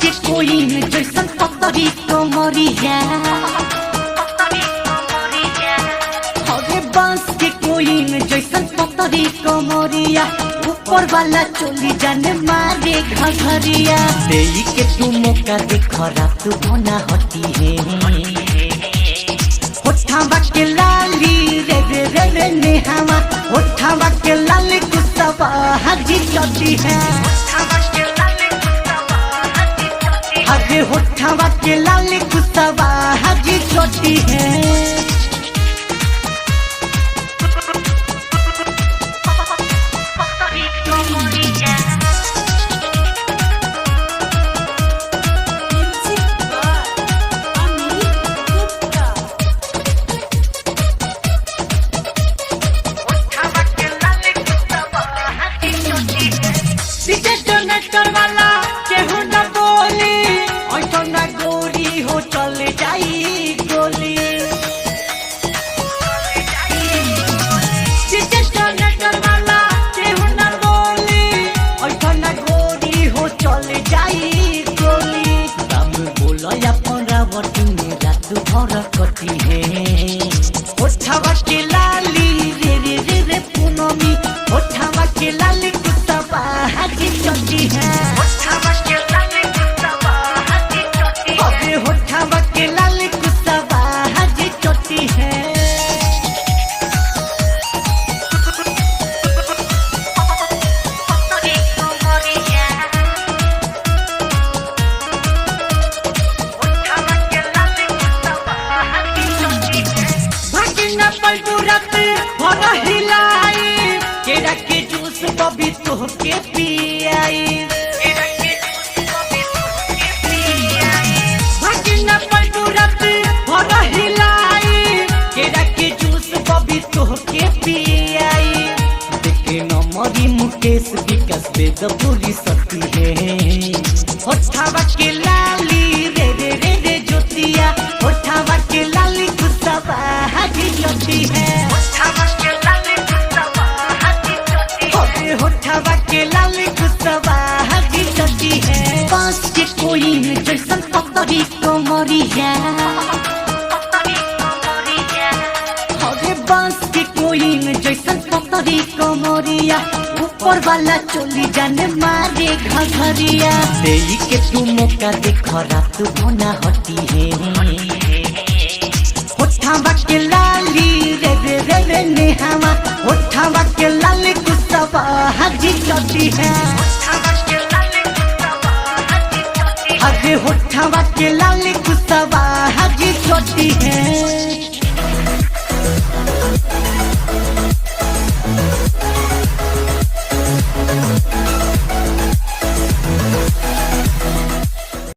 के कोई जैसन पतरी कमरिया हरे बांस के कोई जैसन पतरी कमरिया ऊपर वाला चोली जाने मारे घघरिया देई के तू मौका देख रात बना हटी है होठावा के लाली रे रे रे रे नेहावा होठावा के लाली गुस्सावा हाजी चटी है हरे होठावा के लाली गुस्सावा हाजी चटी है वाला केहू न बोली ऐसा न गोरी हो चल जाई गोली वाला केहू न बोली ऐसा न गोरी हो चल जाई गोली राम बोलो अपन रावटी में रात भर कटी है होठावा के लाली रे रे रे रे पूनमी होठावा के लाली गुस्सावा हाजी चटी है होठावा के लाली गुस्सावा हाजी चटी है भागिना पलटूरत भर हिलाई केरा के जूस बबी तोहके पियाई भागिना पलटूरत भर हिलाई केरा के जूस बबी तोहके पियाई देखे न मरी मुकेश विकास वेद पूरी सती है होठावा के लाली रे रे रे रे ज्योतिया होठावा के लाली गुस्सावा हाजी चटी है होठावा के लाली गुस्सावा हाजी चटी है बांस के कोई जैसन पतरी कमरिया हरे बांस के कोई जैसन पतरी कमरिया ऊपर वाला चोली जाने मारे घघरिया देई के तू मौका देख रात बना हटी है होठावा के लाली रे रे रे रे नेहावा होठावा के लाली गुस्सावा हाजी चटी है हरे होठावा के लाली गुस्सावा हाजी चटी है।